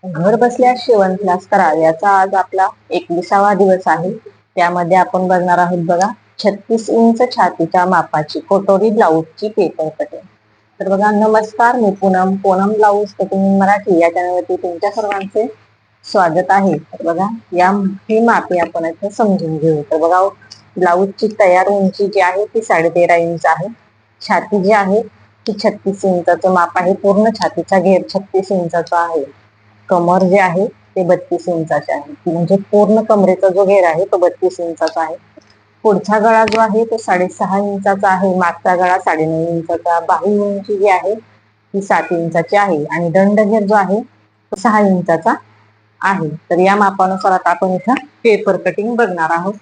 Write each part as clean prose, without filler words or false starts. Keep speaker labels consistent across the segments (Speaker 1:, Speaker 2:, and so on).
Speaker 1: घर बसल्या शिवण क्लास कराव्याचा आज आपला 21वा दिवस आहे. त्यामध्ये आपण बघणार आहोत बघा 36 इंच छातीच्या मापाची कटोरी ब्लाऊजची पेपर कटिंग. तर बघा, नमस्कार, मी पूनम ब्लाऊज कटिंग मराठी या चॅनलवरती तुमच्या सर्वांचे स्वागत आहे. तर बघा, ही मापे आपण इथे समजून घेऊ. तर बघा, ब्लाऊजची तयार उंची जी आहे ती 13.5 इंच आहे. छाती जी आहे ती 36 इंचाचं माप आहे. पूर्ण छातीचा घेर 36 इंचाचा आहे. कमर जे आहे ते 32 इंचाचे आहे. म्हणजे पूर्ण कमरेचा जो घेर आहे तो 32 इंचाचा आहे. पुढचा गळा जो आहे तो 6.5 इंचाचा आहे. मागचा गळा 9.5 इंचाचा. बाही उंची जी आहे ती 7 इंचाची आहे आणि दंड घेर जो आहे तो 6 इंचाचा आहे. तर या मापानुसार आता आपण इथं पेपर कटिंग बघणार आहोत.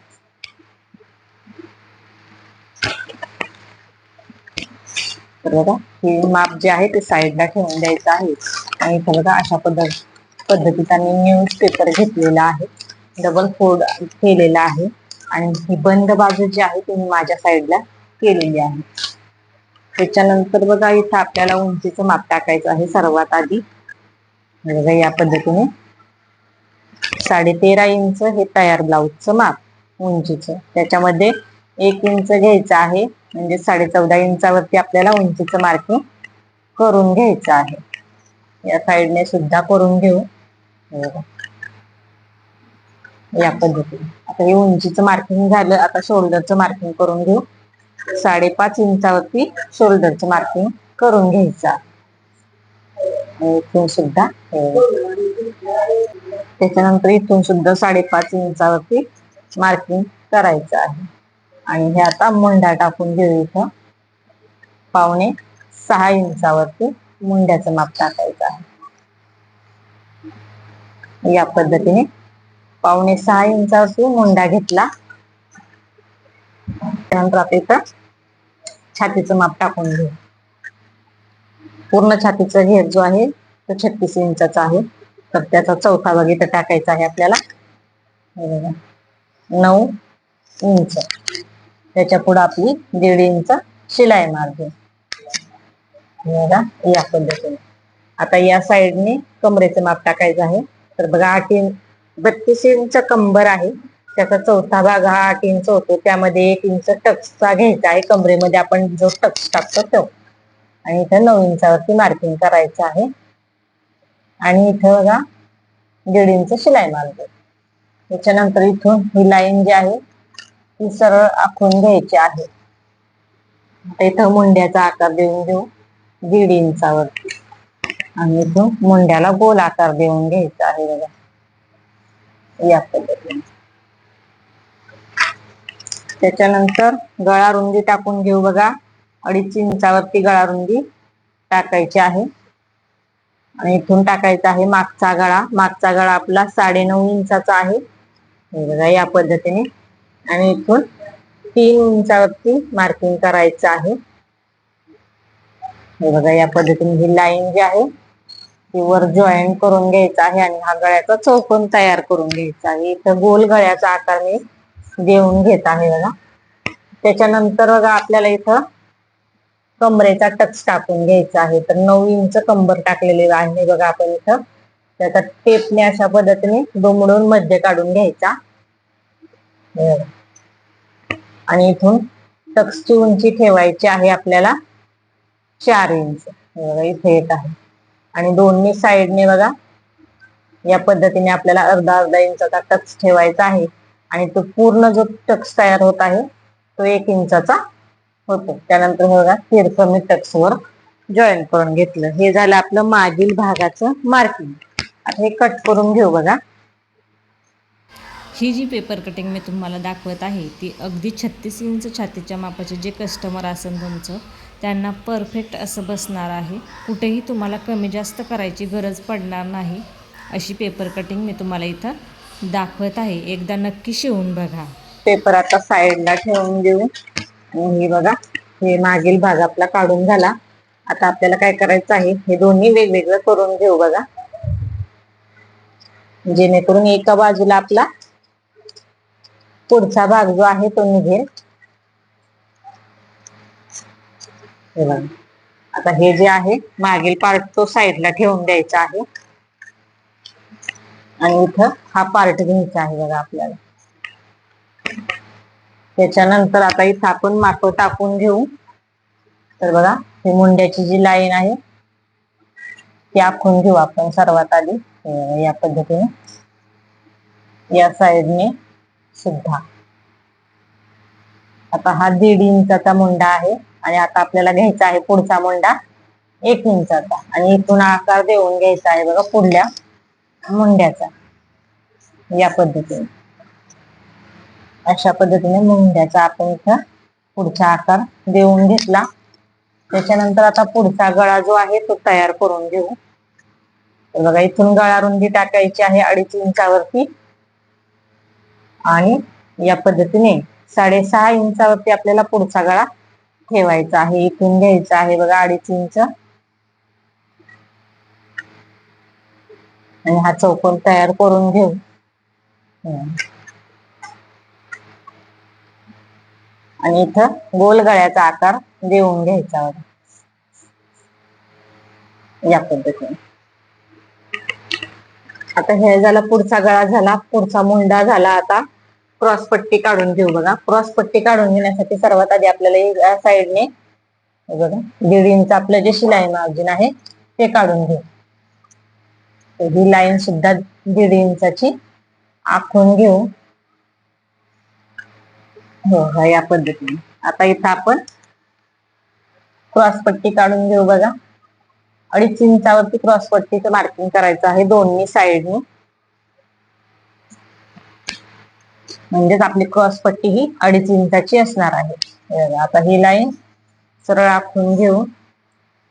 Speaker 1: तर बघा, हे माप जे आहे ते साईडला ठेवून द्यायचं आहे. आणि इथं बघा, अशा पद्धतीचा मी न्यूज पेपर घेतलेला आहे. डबल फोल्ड केलेला आहे आणि ही बंद बाजू जी आहे ती माझ्या साईडला केलेली आहे. त्याच्यानंतर बघा, इथं आपल्याला उंचीचं माप टाकायचं आहे. सर्वात आधी बघा, या पद्धतीने 13.5 इंच हे तयार ब्लाऊजचं माप उंचीचं. त्याच्यामध्ये 1 इंच घ्यायचं आहे. म्हणजे 14.5 इंचावरती आपल्याला उंचीचं मार्किंग करून घ्यायचं आहे. या साईडने सुद्धा करून घेऊ. या पद्धतीने आता हे उंचीचं मार्किंग झालं. आता शोल्डरचं मार्किंग करून घेऊ. 5.5 इंचावरती शोल्डरचं मार्किंग करून घ्यायचं. इथून सुद्धा, त्याच्यानंतर इथून सुद्धा 5.5 इंचावरती मार्किंग करायचं आहे. आणि हे आता मुंडा टाकून घेऊ. इथं 5.6 इंचावरती मुंड्याचं माप टाकायचं आहे. या पद्धतीने 5.6 इंचावरती मुंडा घेतला. त्यानंतर आता इथं छातीचं माप टाकून घेऊ. पूर्ण छातीचा घेर जो आहे तो 36 इंचाचा आहे. तर त्याचा चौथा भाग इथं टाकायचा आहे आपल्याला. 9 इंच. त्याच्या पुढे आपली 1.5 इंच शिलाई मार्जिन. या पद्धतीने आता या साईडने कमरेचं माप टाकायचं आहे. तर बघा, 32 इंच कंबर आहे. त्याचा चौथा भाग हा 8 इंच होतो. त्यामध्ये 1 इंच टक्सचा घ्यायचा आहे. कमरेमध्ये आपण जो टक्स टाकतो तो. आणि इथं 9 इंचावरती मार्किंग करायचं आहे. आणि इथं बघा 1.5 इंच शिलाई मार्जिन. त्याच्यानंतर इथून ही लाईन जी आहे ती सरळ आखून घ्यायची आहे. इथं मुंड्याचा आकार देऊन घेऊ 1.5 इंचावरती. आणि इथून मुंड्याला गोल आकार देऊन घ्यायचा आहे. बघा, या पद्धतीने. त्याच्यानंतर गळा रुंदी टाकून घेऊ. बघा, 2.5 इंचावरती गळा रुंदी टाकायची आहे. आणि इथून टाकायचा आहे मागचा गळा. मागचा गळा आपला 9.5 इंचाचा आहे. बघा, या पद्धतीने. आणि इथून 3 इंचावरती मार्किंग करायचं आहे. हे बघा, या पद्धतीने ही लाईन जी आहे ती वर जॉईन करून घ्यायचा आहे. आणि हा गळ्याचा चौकोन तयार करून घ्यायचा आहे. इथं गोल गळ्याचा आकार मी देऊन घेत आहे. बघा, त्याच्यानंतर बघा, आपल्याला इथं कमरेचा टक्स टाकून घ्यायचा आहे. तर 9 इंच कंबर टाकलेली आहे. बघा, आपण इथं त्याचा टेपने अशा पद्धतीने दुमडून मध्य काढून घ्यायचा. आणि इथून टक्सची उंची ठेवायची आहे आपल्याला 4 इंच. इथे येत आहे. आणि दोन्ही साईडने बघा, या पद्धतीने आपल्याला अर्धा इंचाचा टक्स ठेवायचा आहे. आणि तो पूर्ण जो टक्स तयार होत आहे तो 1 इंचाचा होतो. त्यानंतर बघा, तिरकं मी टक्सवर जॉईन करून घेतलं. हे झालं आपलं मागील भागाचं मार्किंग. आता हे कट करून घेऊ. बघा,
Speaker 2: ही जी पेपर कटिंग मी तुम्हाला दाखवत आहे ती अगदी 36 इंच छातीच्या मापाचे जे कस्टमर असेल तुमचं त्यांना परफेक्ट असं बसणार आहे. कुठेही तुम्हाला कमी जास्त करायची गरज पडणार नाही. अशी पेपर कटिंग मी तुम्हाला इथं दाखवत आहे. एकदा नक्की शिवून बघा.
Speaker 1: पेपर आता साईडला ठेवून देऊ. आणि हे बघा, हे मागील भाग आपला काढून झाला. आता आपल्याला काय करायचं आहे, हे दोन्ही वेगवेगळं करून घेऊ. बघा, जेणेकरून एका बाजूला आपला पुढचा भाग जो आहे तो निघेल. आता हे जे आहे मागील पार्ट तो साईडला ठेवून द्यायचा आहे. आणि इथं हा पार्ट घ्यायचा आहे बघा आपल्याला. त्याच्यानंतर आता इथं आपण माप टाकून घेऊ. तर बघा ही मुंड्याची जी लाईन आहे ती आखून घेऊ आपण सर्वात आधी या पद्धतीने, या साइडने सुद्धा. आता हा 1.5 इंचाचा मुंडा आहे आणि आता आपल्याला घ्यायचा आहे पुढचा मुंडा 1 इंचाचा आणि इथून आकार देऊन घ्यायचा आहे बघा पुढल्या मुंड्याचा. या पद्धतीने, अशा पद्धतीने मुंड्याचा आपण इथं पुढचा आकार देऊन घेतला. त्याच्यानंतर आता पुढचा गळा जो आहे तो तयार करून घेऊ. तर बघा इथून गळा रुंदी टाकायची आहे 2.5 इंचावरती आणि या पद्धतीने 6.5 इंचावरती आपल्याला पुढचा गळा ठेवायचा आहे. इथून घ्यायचा आहे बघा 2.5 इंच आणि हा चौकोन तयार करून घेऊ. आणि इथं गोल गळ्याचा आकार देऊन घ्यायचा होता या पद्धतीने. आता हे झाला पुढचा गळा झाला, पुढचा मुंडा झाला. आता क्रॉस पट्टी काढून घेऊ बघा. क्रॉस पट्टी काढून घेण्यासाठी सर्वात आधी आपल्याला या साइडने बघा 1.5 इंच आपलं जे शिलाई मार्जिन आहे ते काढून घेऊ. ही लाईन सुद्धा 1.5 इंचाची आखून घेऊ. हो या पद्धतीने. आता इथं आपण क्रॉस पट्टी काढून घेऊ बघा. 2.5 इंचावरती क्रॉस पट्टीचं मार्किंग करायचं आहे दोन्ही साइडनी. म्हणजेच आपली क्रॉस पट्टी ही 2.5 इंचाची असणार आहे. आता ही लाईन सरळ आखून घेऊ.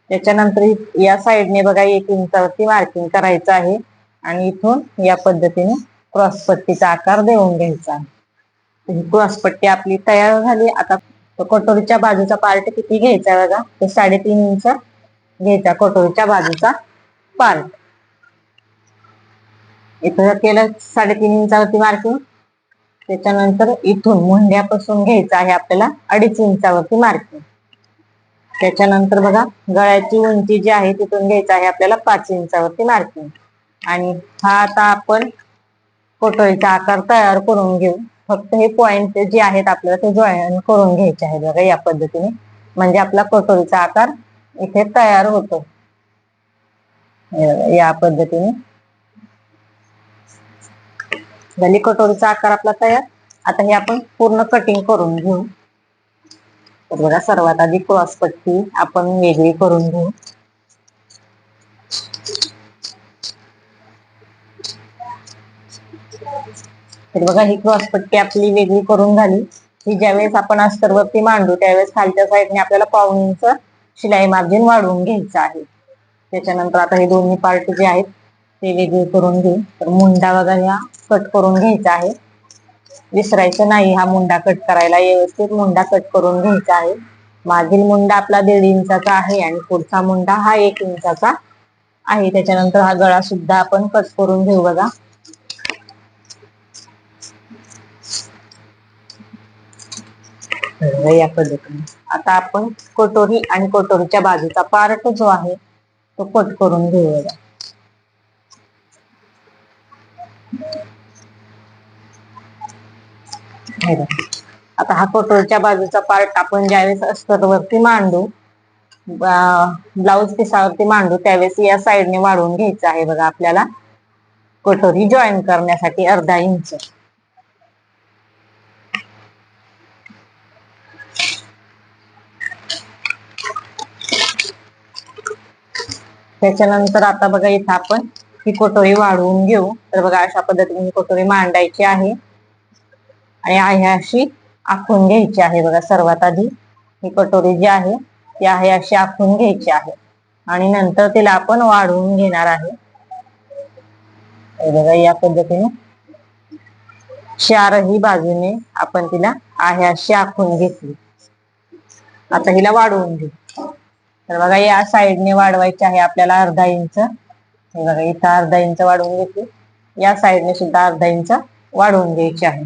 Speaker 1: त्याच्यानंतर या साइडने बघा 1 इंचावरती मार्किंग करायचं आहे आणि इथून या पद्धतीने क्रॉस पट्टीचा आकार देऊन घ्यायचा आहे. क्रॉस पट्टी आपली तयार झाली. आता कटोरीच्या बाजूचा पार्ट किती घ्यायचा बघा, तो 3.5 इंच घ्यायचा कटोरीच्या बाजूचा पार्ट. इथं केलं 3.5 इंचावरती मार्किंग. त्याच्यानंतर इथून मुंड्यापासून घ्यायचं आहे आपल्याला 2.5 इंचावरती मार्किंग. त्याच्यानंतर बघा गळ्याची उंची जी आहे तिथून घ्यायचं आहे आपल्याला 5 इंचावरती मार्किंग. आणि हा आता आपण कटोरीचा आकार तयार करून घेऊ. फक्त हे पॉइंट जे आहेत आपल्याला ते जॉईन करून घ्यायचे आहे बघा या पद्धतीने. म्हणजे आपला कटोरीचा आकार इथे तयार होतो या पद्धतीने. झाली कटोरीचा आकार आपला तयार. आता हे आपण पूर्ण कटिंग करून घेऊ. तर बघा सर्वात आधी क्रॉस पट्टी आपण वेगळी करून घेऊ. तर बघा ही क्रॉस पट्टी आपली वेगळी करून झाली. ही ज्यावेळेस आपण अस्तरवरती मांडू त्यावेळेस खालच्या साईडने आपल्याला 1.5 इंच शिलाई मार्जिन वाढवून घ्यायचं आहे. त्याच्यानंतर आता हे दोन्ही पार्ट जे आहेत ते वेगळे करून घेऊ. तर मुंडा बघा ह्या कट करून घ्यायचा आहे. विसरायचं नाही हा मुंडा कट करायला. व्यवस्थित मुंडा कट करून घ्यायचा आहे. मागील मुंडा आपला 1.5 इंचाचा आहे आणि पुढचा मुंडा हा 1 इंचाचा आहे. त्याच्यानंतर हा गळा सुद्धा आपण कट करून घेऊ बघा. या पद्धतीने आता आपण कटोरी आणि कटोरीच्या बाजूचा पार्ट जो आहे तो कट करून घेऊ बघा. आता हा कटोरीच्या बाजूचा पार्ट आपण ज्यावेळेस अस्तरवरती मांडू, ब्लाउज पिसावरती मांडू त्यावेळेस या साइडने वाढवून घ्यायचं आहे बघा आपल्याला कटोरी जॉईन करण्यासाठी 1/2 इंच. त्याच्यानंतर आता बघा इथं आपण ही कटोरी वाढवून घेऊ. तर बघा अशा पद्धतीने ही कटोरी मांडायची आहे आणि आहे अशी आखून घ्यायची आहे बघा. सर्वात आधी ही कटोरी जी आहे ती आहे अशी आखून घ्यायची आहे आणि नंतर तिला आपण वाढवून घेणार आहे. बघा या पद्धतीने 4ही बाजूने आपण तिला आहे अशी आखून घेतली. आता हिला वाढवून घेऊ. तर बघा या साइडने वाढवायचे आहे आपल्याला 1/2 इंच. हे बघा इथं 1/2 इंच वाढवून घेतली. या साइडने सुद्धा 1/2 इंच वाढवून घ्यायची आहे.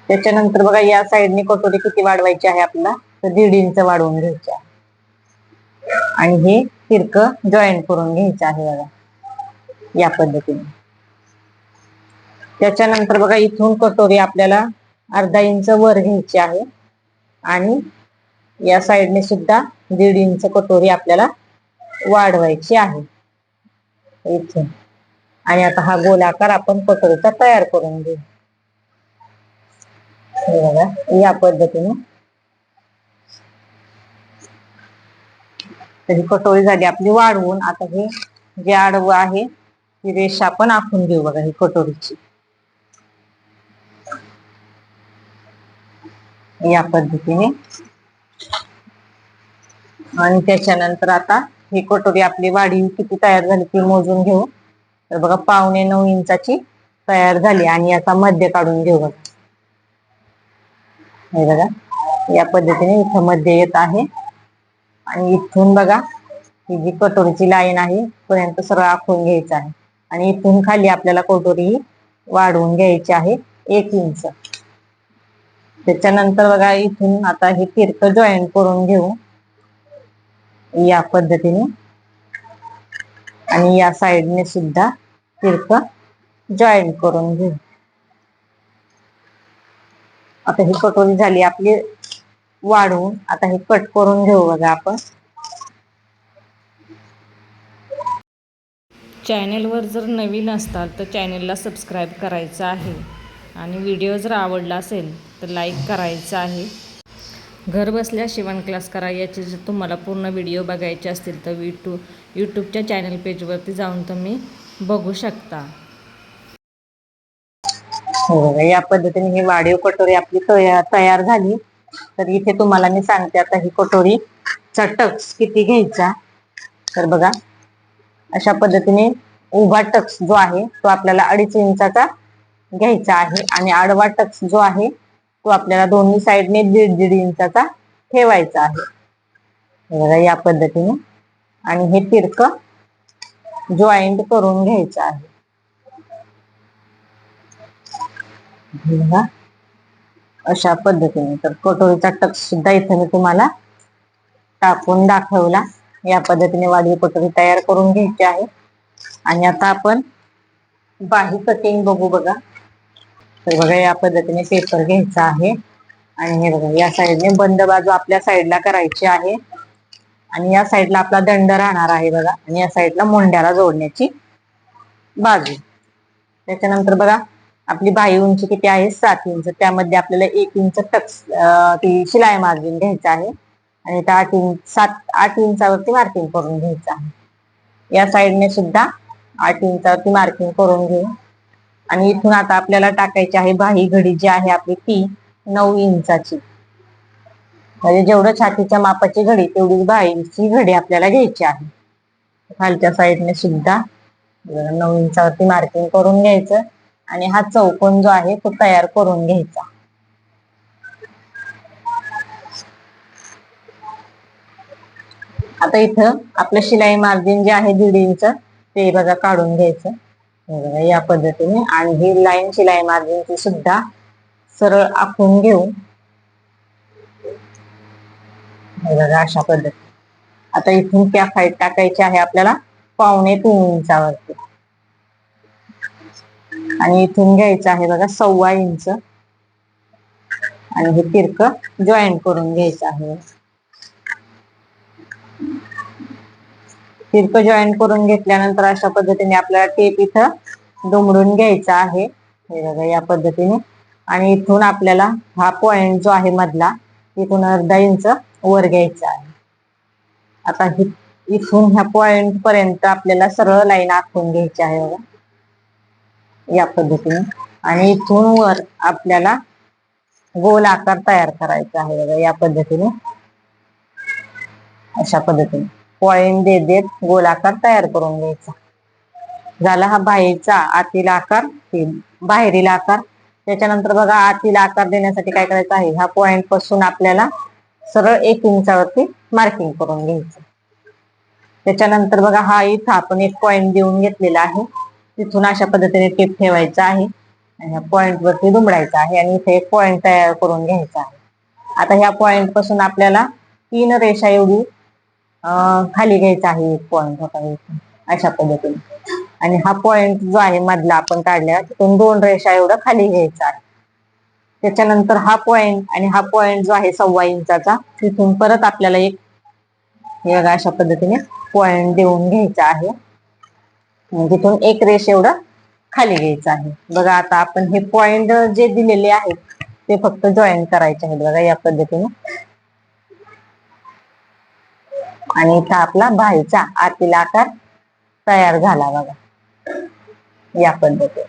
Speaker 1: त्याच्यानंतर बघा या साइडने कटोरी किती वाढवायची आहे आपल्याला, तर 1.5 इंच वाढवून घ्यायची आहे आणि हे तिरकं जॉईन करून घ्यायचं आहे बघा. या पद्धतीने. त्याच्यानंतर बघा इथून कटोरी आपल्याला अर्धा इंच वर घ्यायची आहे आणि या साईडने सुद्धा 1.5 इंच कटोरी आपल्याला वाढवायची आहे इथून. आणि आता हा गोलाकार आपण कटोरीचा तयार करून घेऊ. हे बघा या पद्धतीने. तर ही कटोरी झाली आपली वाढवून. आता हे जे आडवं आहे ही रेषा आपण आखून घेऊ बघा ही कटोरीची या पद्धतीने. आणि त्याच्यानंतर आता ही कटोरी आपली वाढीव किती तयार झाली ती मोजून घेऊ. तर बघा 8.25 इंचाची तयार झाली आणि याचा मध्य काढून घेऊ बघा. हे बघा या पद्धतीने इथं मध्य येत आहे आणि इथून बघा ही जी कटोरीची लाईन आहे पर्यंत सरळ आखून घ्यायचं आहे आणि इथून खाली आपल्याला कटोरी वाढवून घ्यायची आहे 1 इंच. त्याच्यानंतर बघा इथून आता हे तिरकं जॉईंट करून घेऊ या पद्धतीने आणि या साईडने सुद्धा तिरकं जॉईंट करून घेऊ. आता ही कटोरी झाली आपली वाढवून. आता हे कट करून घेऊ बघा आपण.
Speaker 2: चॅनेलवर जर नवीन असताल तर चॅनेलला सबस्क्राईब करायचं आहे आणि व्हिडिओ जर आवडला असेल तर लाईक करायचं आहे. घर बसल्या शिवण क्लास करा याचे जर तुम्हाला पूर्ण व्हिडिओ बघायचे असतील तर यूट्यूबच्या चॅनल पेजवरती जाऊन तुम्ही बघू शकता.
Speaker 1: या पद्धतीने ही वाढीव कटोरी आपली तयार झाली. तर इथे तुम्हाला मी सांगते आता ही कटोरीचा टक्स किती घ्यायचा. तर बघा अशा पद्धतीने उभा टक्स जो आहे तो आपल्याला 2.5 इंचाचा घ्यायचा आहे आणि आडवा टक्स जो आहे तो आपल्याला दोन्ही साईडने 1.5 इंचाचा ठेवायचा आहे बघा या पद्धतीने. आणि हे तिरकं जॉईंट करून घ्यायचं आहे अशा पद्धतीने. तर कटोरीचा टक्स सुद्धा इथे मी तुम्हाला टाकून दाखवला. या पद्धतीने वाढीव कटोरी तयार करून घ्यायची आहे. आणि आता आपण बाही कटिंग बघू बघा. तर बघा या पद्धतीने पेपर घ्यायचा आहे आणि हे बघा या साईडने बंद बाजू आपल्या साईडला करायची आहे आणि या साईडला आपला दंड राहणार आहे बघा आणि या साईडला मुंड्याला जोडण्याची बाजू. त्याच्यानंतर बघा आपली बाही उंची किती आहे 7 इंच. त्यामध्ये आपल्याला 1 इंच टक्स ती शिलाई मार्जिन घ्यायचं आहे आणि त्या 8 इंचावरती मार्किंग करून घ्यायचं आहे. या साईडने सुद्धा 8 इंचावरती मार्किंग करून घेऊ. आणि इथून आता आपल्याला टाकायची आहे बाही घडी जी आहे आपली ती 9 इंचाची. म्हणजे जेवढं छातीच्या मापाची घडी तेवढीच बाहीची घडी आपल्याला घ्यायची आहे. खालच्या साईडने सुद्धा 9 इंचावरती मार्किंग करून घ्यायचं आणि हा चौकोन जो आहे तो तयार करून घ्यायचा. आता इथं आपलं शिलाई मार्जिन जे आहे 1.5 इंच ते बघा काढून घ्यायचं या पद्धतीने. आणि ही लाईन शिलाई मार्जिनची सुद्धा सरळ आखून घेऊ बघा अशा पद्धतीने. आता इथून कॅप हाईट टाकायची आहे आपल्याला 2.25 इंचावरती आणि इथून घ्यायचं आहे बघा 1.25 इंच आणि हे तिरकं जॉईंट करून घ्यायचं आहे. तिरकं जॉईंट करून घेतल्यानंतर अशा पद्धतीने आपल्याला टेप इथं दुमडून घ्यायचा आहे हे बघा या पद्धतीने. आणि इथून आपल्याला हा पॉइंट जो आहे मधला तिथून अर्धा इंच वर घ्यायचा आहे. आता इथून ह्या पॉइंट पर्यंत आपल्याला सरळ लाईन आखून घ्यायची आहे बघा या पद्धतीने. आणि इथून वर आपल्याला गोल आकार तयार करायचा आहे बघा या पद्धतीने. अशा पद्धतीने पॉइंट देत देत गोल आकार तयार करून घ्यायचा. झाला हा बाहेरचा आतील आकार बाहेरील आकार. त्याच्यानंतर बघा आतील आकार देण्यासाठी काय करायचं आहे ह्या पॉइंट पासून आपल्याला सरळ 1 इंचावरती मार्किंग करून घ्यायचं. त्याच्यानंतर बघा हा इथं आपण एक पॉइंट देऊन घेतलेला आहे तिथून अशा पद्धतीने टेप ठेवायचा आहे आणि ह्या पॉइंट वरती दुमडायचा आहे आणि इथे एक पॉइंट तयार करून घ्यायचा आहे. आता ह्या पॉइंट पासून आपल्याला 3 रेषा एवढी खाली घ्यायचा आहे एक पॉइंट होता अशा पद्धतीने. आणि हा पॉइंट जो आहे मधला आपण काढला तिथून 2 रेषा एवढं खाली घ्यायचा आहे. त्याच्यानंतर हा पॉइंट आणि हा पॉइंट जो आहे 1.25 इंचाचा तिथून परत आपल्याला एक हे बघा अशा पद्धतीने पॉइंट देऊन घ्यायचा आहे. तिथून एक रेष एवढं खाली घ्यायचं आहे. बघा आता आपण हे पॉइंट जे दिलेले आहेत ते फक्त जॉईन करायचे आहेत बघा या पद्धतीने. आणि इथं आपला बाहीचा आतील आकार तयार झाला बघा या पद्धतीने.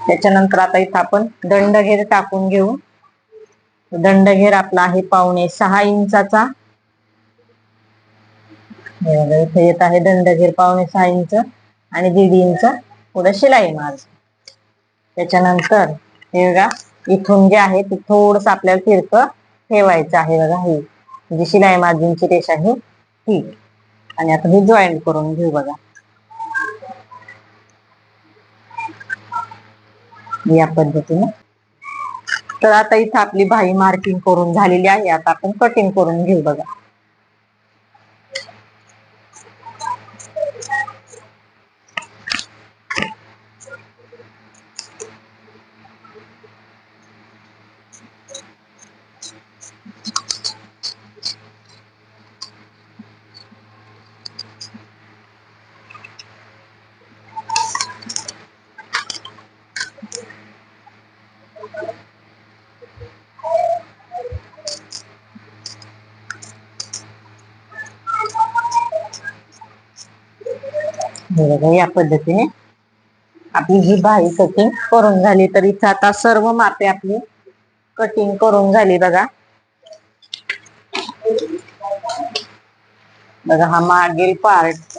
Speaker 1: त्याच्यानंतर आता इथं आपण दंडघेर टाकून घेऊ. दंडघेर आपला आहे 5.25 इंचाचा. इथे येत आहे दंडघेर 5.25 इंच आणि 1.5 इंच पुढे शिलाई मार्जिन. त्याच्यानंतर हे बघा इथून जे आहे ते थोडस आपल्याला तिरकं ठेवायचं आहे बघा. ही जी शिलाई मार्जिनची रेषा आहे ही. आणि आता हे जॉईंट करून घेऊ बघा या पद्धतीने. तर आता इथं आपली बाही मार्किंग करून झालेली आहे. आता आपण कटिंग करून घेऊ बघा. या पद्धतीने आपली ही बाही कटिंग करून झाली. तर इथं आता सर्व मापे आपली कटिंग करून झाली बघा. बघा हा मागील पार्ट,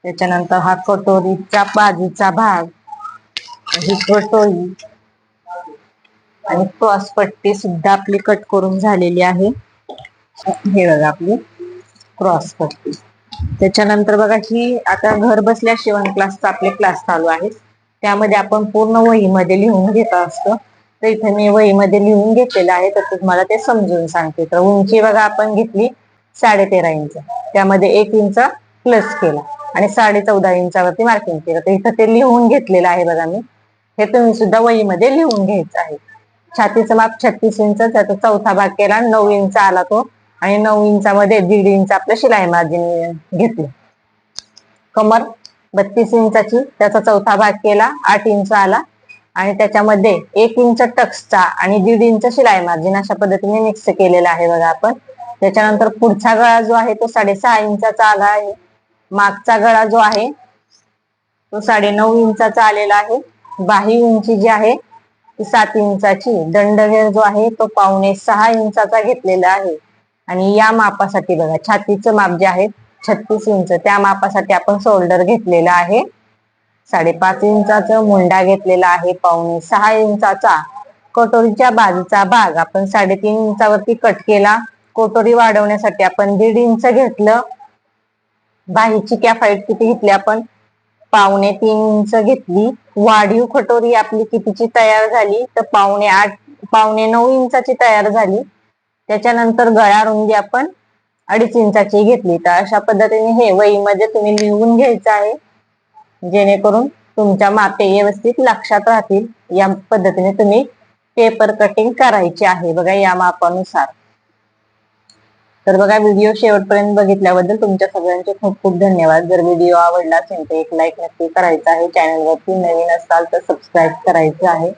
Speaker 1: त्याच्यानंतर हा कटोरीच्या बाजूचा भाग, ही कटोरी आणि क्रॉस पट्टी सुद्धा आपली कट करून झालेली आहे. हे बघा आपली क्रॉस पट्टी. त्याच्यानंतर बघा ही आता घर बसल्या शिवण क्लासचा आपले क्लास चालू आहेत. त्यामध्ये आपण पूर्ण वहीमध्ये लिहून घेत असतो. तर इथे मी वहीमध्ये लिहून घेतलेलं आहे तर तुम्हाला ते समजून सांगते. तर उंची बघा आपण घेतली 13.5 इंच, त्यामध्ये 1 इंच प्लस केला आणि 14.5 इंचावरती मार्किंग केलं. तर इथं ते लिहून घेतलेलं आहे बघा मी. हे तुम्ही सुद्धा वहीमध्ये लिहून घ्यायचं आहे. छातीचं माप 36 इंच, त्याचा चौथा भाग केला 9 इंच आला तो आणि 9 इंचामध्ये 1.5 इंच आपलं शिलाई मार्जिन घेतलं. कमर 32 इंचाची, त्याचा चौथा भाग केला 8 इंच आला आणि त्याच्यामध्ये 1 इंच टक्सचा आणि 1.5 इंच शिलाई मार्जिन अशा पद्धतीने मिक्स केलेला आहे बघा आपण. त्याच्यानंतर पुढचा गळा जो आहे तो 6.5 इंचाचा आला आहे. मागचा गळा जो आहे तो 9.5 इंचाचा आलेला आहे. बाही उंची जी आहे ती 7 इंचाची. दंडघेर जो आहे तो 5.25 इंचाचा घेतलेला आहे. आणि या मापासाठी बघा छातीचं माप जे आहे 36 इंच, त्या मापासाठी आपण शोल्डर घेतलेला आहे 5.5 इंचाचं. मुंडा घेतलेला आहे 5.25 इंचाचा. कटोरीच्या बाजूचा भाग आपण 3.5 इंचावरती कट केला. कटोरी वाढवण्यासाठी आपण 1.5 इंच घेतलं. बाहीची कॅफाईट किती घेतली आपण 3.25 इंच घेतली. वाढीव कटोरी आपली कितीची तयार झाली तर 8.5-9 इंचाची तयार झाली. त्याच्यानंतर गळा रुंदी आपण 2.5 इंचाची घेतली. तर अशा पद्धतीने हे वहीमध्ये तुम्ही लिहून घ्यायचं आहे जेणेकरून तुमच्या मापे व्यवस्थित लक्षात राहतील. या पद्धतीने तुम्ही पेपर कटिंग करायची आहे बघा या मापानुसार. तर बघा व्हिडिओ शेवटपर्यंत बघितल्याबद्दल तुमच्या सगळ्यांचे खूप खूप धन्यवाद. जर व्हिडिओ आवडला असेल तर एक लाईक नक्की करायचा आहे. चॅनलवरती नवीन असाल तर सबस्क्राईब करायचं आहे.